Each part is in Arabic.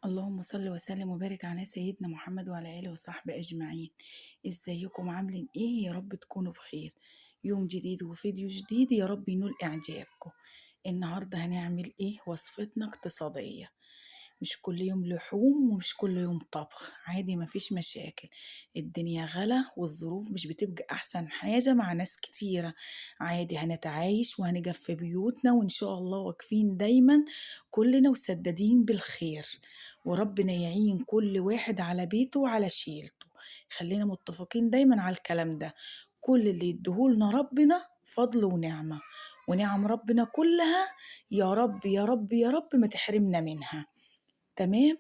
اللهم صل وسلم وبارك على سيدنا محمد وعلى آله وصحبه أجمعين. ازيكم عاملين ايه؟ يا رب تكونوا بخير. يوم جديد وفيديو جديد، يا رب ينول إعجابكم. النهاردة هنعمل ايه؟ وصفتنا اقتصادية. مش كل يوم لحوم ومش كل يوم طبخ، عادي مفيش مشاكل. الدنيا غلا والظروف مش بتبقى أحسن حاجة مع ناس كتيرة. عادي هنتعايش وهنقف في بيوتنا وإن شاء الله واقفين دايما كلنا وسدادين بالخير. وربنا يعين كل واحد على بيته وعلى شيلته. خلينا متفقين دايما على الكلام ده. كل اللي يديهولنا ربنا فضل ونعمة، ونعم ربنا كلها يا رب يا رب يا رب ما تحرمنا منها. تمام.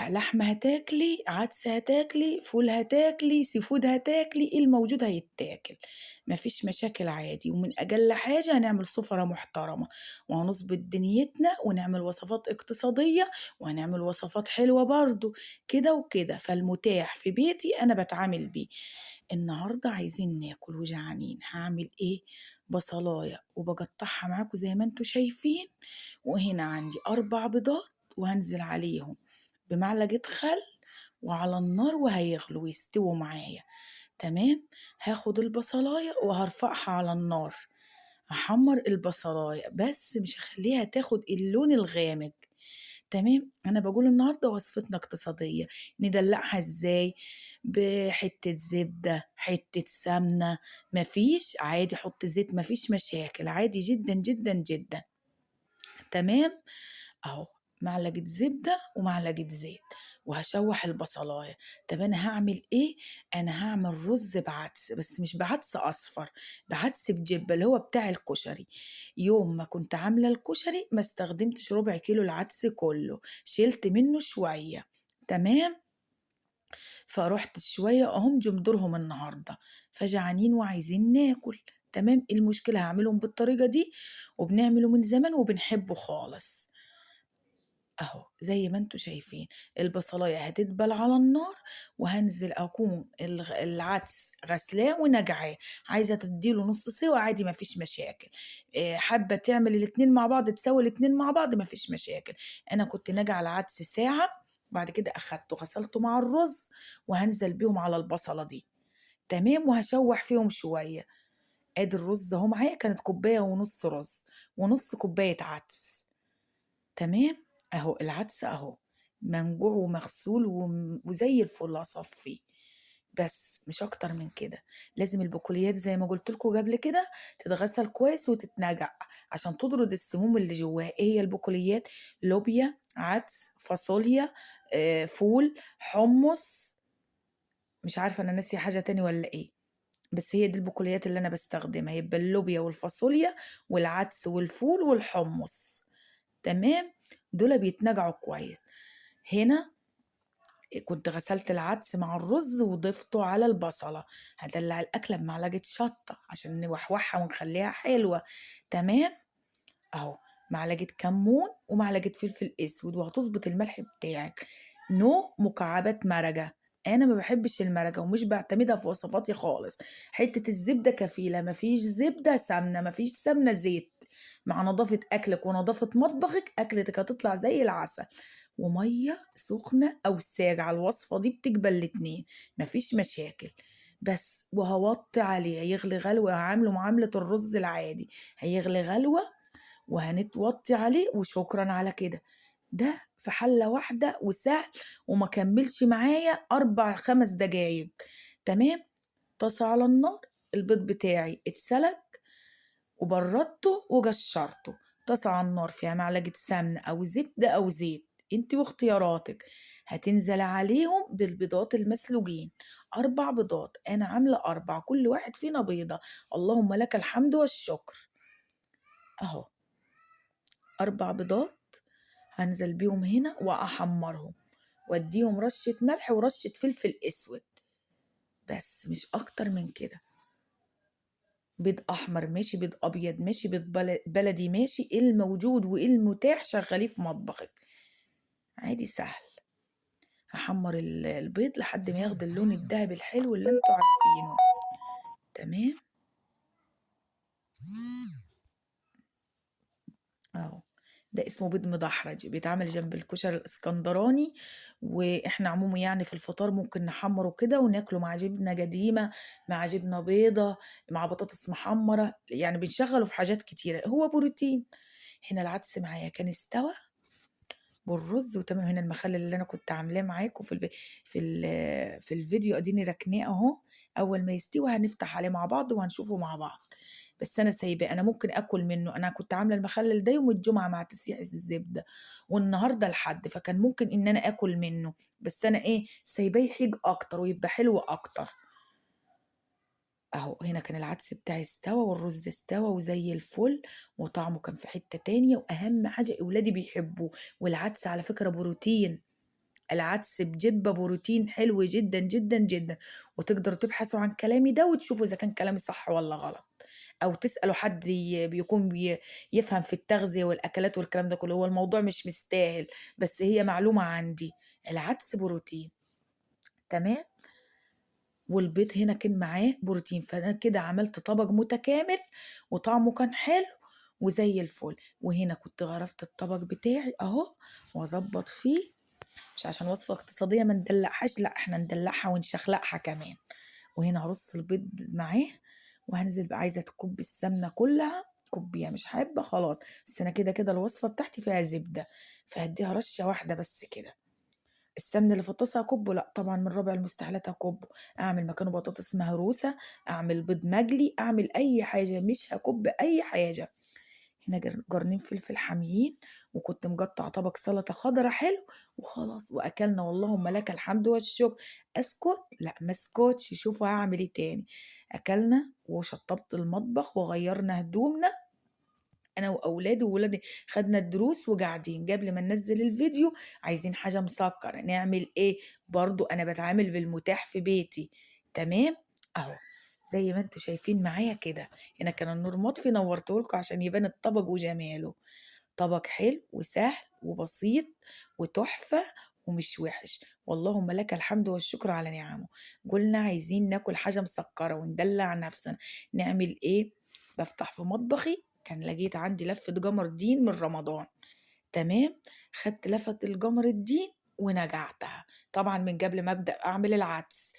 لحمة هتاكلي، عدس هتاكلي، فول هتاكلي، سي فود هتاكلي، ايه الموجود هيتاكل. مفيش مشاكل عادي، ومن أجل حاجة هنعمل سفرة محترمة وهنظبط دنيتنا ونعمل وصفات اقتصادية وهنعمل وصفات حلوة برضو. كده وكده، فالمتاح في بيتي أنا بتعامل بيه. النهاردة عايزين ناكل وجعانين، هعمل ايه؟ بصلاية وبقطعها معاكم زي ما انتوا شايفين. وهنا عندي 4 بيضات وهنزل عليهم بمعلقة خل وعلى النار وهيغلوا ويستووا معايا. تمام. هاخد البصلاية وهرفعها على النار. هحمر البصلاية بس مش هخليها تاخد اللون الغامق. تمام. انا بقول النهارده وصفتنا اقتصادية. ندلعها ازاي؟ بحتة زبدة، حتة سمنة. مفيش عادي، حط زيت، مفيش مشاكل، عادي جدا جدا جدا. تمام. اهو معلقة زبدة ومعلقة زيت وهشوح البصلاية. طب انا هعمل ايه؟ انا هعمل رز بعدس، بس مش بعدس اصفر، بعدس بجبة اللي هو بتاع الكشري. يوم ما كنت عاملة الكشري ما استخدمتش ربع كيلو العدس كله، شلت منه شوية. تمام. فرحت شوية اهم جمدرهم النهاردة، فجعانين وعايزين ناكل. تمام. المشكلة هعملهم بالطريقة دي، وبنعمله من زمان وبنحبه خالص. اهو زي ما انتوا شايفين البصلاية هتدبل على النار، وهنزل اكون العدس غسلاه ونجعاه. عايزة تديله نص سوا عادي مفيش مشاكل. حابة تعمل الاتنين مع بعض، تسوي الاتنين مع بعض مفيش مشاكل. انا كنت ناجعة العدس ساعة، بعد كده اخدته غسلته مع الرز وهنزل بيهم على البصلة دي. تمام. وهشوح فيهم شوية. ادي الرز اهو معايا، كانت كوباية ونص رز ونص كوباية عدس. تمام. اهو العدس اهو منجوع ومغسول وزي الفل اصفيه. بس مش اكتر من كده. لازم البقوليات زي ما قلت لكم قبل كده تتغسل كويس وتتنجع عشان تطرد السموم اللي جواها. ايه هي البقوليات؟ لوبيا، عدس، فاصوليا، فول، حمص. مش عارفه انا ناسيه حاجه تاني ولا ايه. بس هي دي البقوليات اللي انا بستخدمها، يبقى اللوبيا والفاصوليا والعدس والفول والحمص. تمام. دول بيتنجعوا كويس. هنا كنت غسلت العدس مع الرز وضفته على البصلة. هدلع الأكلة بمعلقة شطة عشان نوحوحها ونخليها حلوة. تمام. أهو معلقة كمون ومعلقة فلفل أسود، وهتظبط الملح بتاعك. نو مكعبات مرقة. أنا ما بحبش المرقة ومش بعتمدها في وصفاتي خالص. حتة الزبدة كفيلة، مفيش زبدة سمنة، مفيش سمنة زيت. مع نظافة أكلك ونظافة مطبخك أكلتك هتطلع زي العسل. ومية سخنة أو ساقعة، الوصفة دي بتقبل الاتنين، مفيش مشاكل. بس وهوطي عليه هيغلي غلوة، هعامله معاملة الرز العادي. هيغلي غلوة وهنتوطي عليه وشكرا على كده. ده في حلة واحدة وسهل، وما كملش معايا 4 5 دقايق. تمام. طاسة على النار، البيض بتاعي اتسلق وبردته وجشرته. طاسة على النار فيها معلقة سمنة أو زبدة أو زيت انت واختياراتك. هتنزل عليهم بالبيضات المسلوقين. 4 بيضات، أنا عاملة 4، كل واحد فينا بيضة. اللهم لك الحمد والشكر. أهو 4 بيضات هنزل بيهم هنا وأحمرهم واديهم رشة ملح ورشة فلفل أسود. بس مش أكتر من كده. بيض أحمر ماشي، بيض أبيض ماشي، بيض بلدي ماشي، إيه الموجود وإيه المتاح شغليه في مطبخك. عادي سهل. هحمر البيض لحد ما ياخد اللون الذهبي الحلو اللي انتوا عارفينه. تمام. اهو ده اسمه بيض مدحرج، بيتعمل جنب الكشري الاسكندراني، واحنا عموما يعني في الفطار ممكن نحمره كده وناكله مع جبنة قديمة، مع جبنة بيضة، مع بطاطس محمرة، يعني بنشغله في حاجات كتيرة، هو بروتين. هنا العدس معايا كان استوى والرز وتمام. هنا المخلل اللي انا كنت عاملاه معاكم في الفيديو اديني ركناه اهو. اول ما يستوي هنفتح عليه مع بعض وهنشوفه مع بعض. بس انا سايباه، انا ممكن اكل منه. انا كنت عامله المخلل ده يوم الجمعه مع تسيح الزبده، والنهارده الحد، فكان ممكن ان انا اكل منه. بس انا ايه سايباه يحيج اكتر ويبقى حلو اكتر. اهو هنا كان العدس بتاعي استوى والرز استوى وزي الفل، وطعمه كان في حتة تانية. واهم حاجة اولادي بيحبوه. والعدس على فكرة بروتين، العدس بجبة بروتين حلو جدا جدا جدا. وتقدروا تبحثوا عن كلامي ده وتشوفوا اذا كان كلامي صح ولا غلط، او تسألوا حد بيكون يفهم في التغذية والاكلات والكلام ده كله. هو الموضوع مش مستاهل، بس هي معلومة عندي. العدس بروتين، تمام. والبيض هنا كان معاه بروتين، فانا كده عملت طبق متكامل وطعمه كان حلو وزي الفل. وهنا كنت غرفت الطبق بتاعي اهو واظبط فيه، مش عشان وصفة اقتصادية ما ندلعهاش، لا احنا ندلعها ونشخلقها كمان. وهنا هرص البيض معاه وهنزل بقى. عايزة تكب السمنة كلها كوبية، مش حابة خلاص. بس انا كده كده الوصفة بتاعتي فيها زبدة، فهديها رشة واحدة بس كده. السمن اللي في الطاسة أكبه؟ لأ طبعا، من ربع المستحيلات أكبه. أعمل مكانه بطاطس مهروسة، أعمل بيض مجلي، أعمل أي حاجة، مش هكب أي حاجة. هنا جرنين فلفل حاميين، وكنت مقطع طبق سلطة خضرة حلو، وخلاص وأكلنا واللهم لك الحمد والشكر. أسكت؟ لأ ما اسكتش، شوفوا هعمل ايه تاني. أكلنا وشطبت المطبخ وغيرنا هدومنا انا واولادي، وولادي خدنا الدروس وقاعدين قبل ما ننزل الفيديو. عايزين حاجه مسكره نعمل ايه؟ برضو انا بتعامل بالمتاح في بيتي، تمام. اهو زي ما انتوا شايفين معايا كده. هنا كان النور مطفي، نورته لكم عشان يبان الطبق وجماله. طبق حلو وسهل وبسيط وتحفه ومش وحش. واللهم لك الحمد والشكر على نعمه. قلنا عايزين ناكل حاجه مسكره وندلع نفسنا، نعمل ايه؟ بفتح في مطبخي، كان لقيت عندي لفة قمر الدين من رمضان، تمام. خدت لفة القمر الدين ونجعتها طبعا من قبل ما أبدأ أعمل العدس.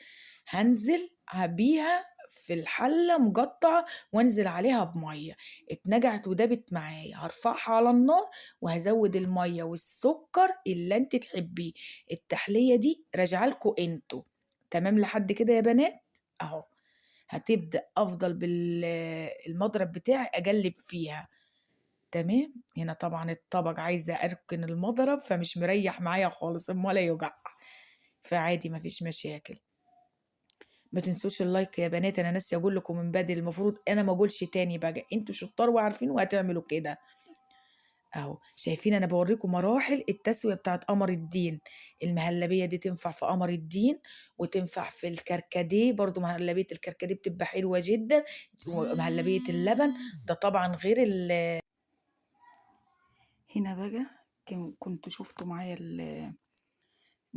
هنزل بيها في الحلة مقطعة وانزل عليها بمية. اتنجعت ودابت معايا، هرفعها على النار وهزود المية والسكر اللي انت تحبيه. التحلية دي راجعالكوا انتوا، تمام لحد كده يا بنات. اهو هتبدأ أفضل بالمضرب بتاعي أقلب فيها، تمام. هنا طبعا الطبق عايزة أركن المضرب فمش مريح معايا خالص، ولا يوجع، فعادي مفيش مشاكل. ما تنسوش اللايك يا بنات، انا ناسي اقول لكم من بدري، المفروض انا ما اقولش تاني بقى، انتوا شطار وعارفين وهتعملوا كده. اهو شايفين انا بوريكم مراحل التسوية بتاعت قمر الدين. المهلبية دي تنفع في قمر الدين وتنفع في الكركديه برضو. مهلبية الكركديه بتبقى حلوة جدا، ومهلبية اللبن ده طبعا غير هنا بقى. كنت شفتوا معايا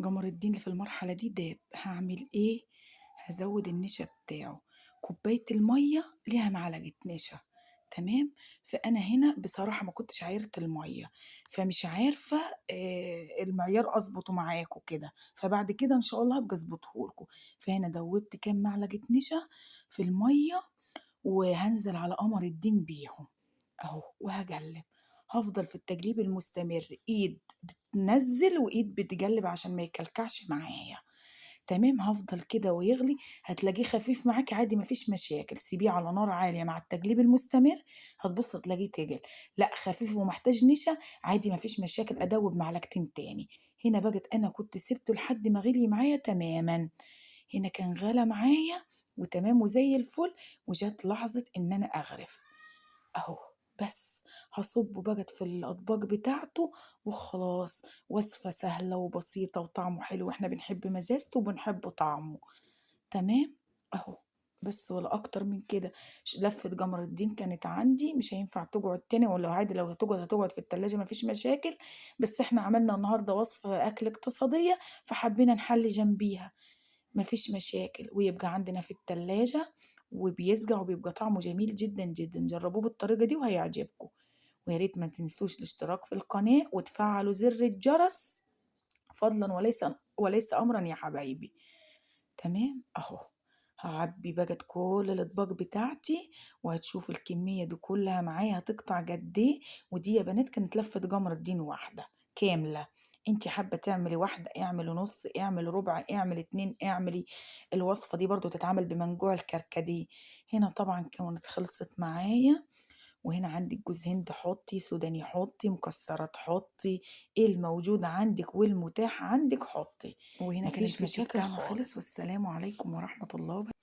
قمر الدين اللي في المرحلة دي داب. هعمل ايه؟ هزود النشا بتاعه. كوباية المية ليها معلقة نشا، تمام. فأنا هنا بصراحة ما كنتش عايرة المية، فمش عارفة المعيار أظبطه معاكم كده، فبعد كده إن شاء الله هبقى أظبطهولكوا. فهنا دوبت كام معلقة نشا في المية، وهنزل على قمر الدين بيهم اهو وهقلب. هفضل في التقليب المستمر، ايد بتنزل وايد بتقلب عشان ما يكلكعش معايا، تمام. هفضل كده ويغلي، هتلاقيه خفيف معاك عادي مفيش مشاكل. سيبيه على نار عالية مع التقليب المستمر، هتبص تلاقيه تقل. لا خفيف ومحتاج نشا، عادي مفيش مشاكل، ادوب معلقتين تاني. هنا بقت انا كنت سبته لحد ما غلي معايا تماما. هنا كان غلى معايا وتمام وزي الفل، وجات لحظة ان انا اغرف اهو. بس هصبه بقى في الاطباق بتاعته وخلاص. وصفة سهلة وبسيطة وطعمه حلو، احنا بنحب مزازته وبنحب طعمه، تمام. اهو بس ولا اكتر من كده. لفة قمر الدين كانت عندي مش هينفع تقعد تاني، ولا عادي لو هتقعد هتقعد في التلاجة مفيش مشاكل. بس احنا عملنا النهاردة وصفة اكل اقتصادية فحبينا نحلي جنبيها، مفيش مشاكل، ويبقى عندنا في التلاجة وبيسقع وبيبقى طعمه جميل جدا جدا. جربوه بالطريقة دي وهيعجبكم. ويا ريت ما تنسوش الاشتراك في القناة وتفعلوا زر الجرس فضلا وليس أمرا يا حبايبي. تمام أهو. هعبي بقى كل الأطباق بتاعتي وهتشوفوا الكمية دي كلها معايا هتقطع قد ايه. ودي يا بنات كانت لفة قمر الدين واحدة كاملة. انتي حابة تعملي واحدة اعملي نص، اعملي ربع، اعملي اتنين، اعملي. الوصفة دي برضو تتعمل بمنجوع الكركديه. هنا طبعا كانت خلصت معايا. وهنا عندك جوز هند حطي، سوداني حطي، مكسرات حطي، ايه الموجود عندك والمتاح عندك حطي. وهنا كان مفيش الفيديو مشاكل بتاعنا خلص، خالص. والسلام عليكم ورحمة الله وبركاته.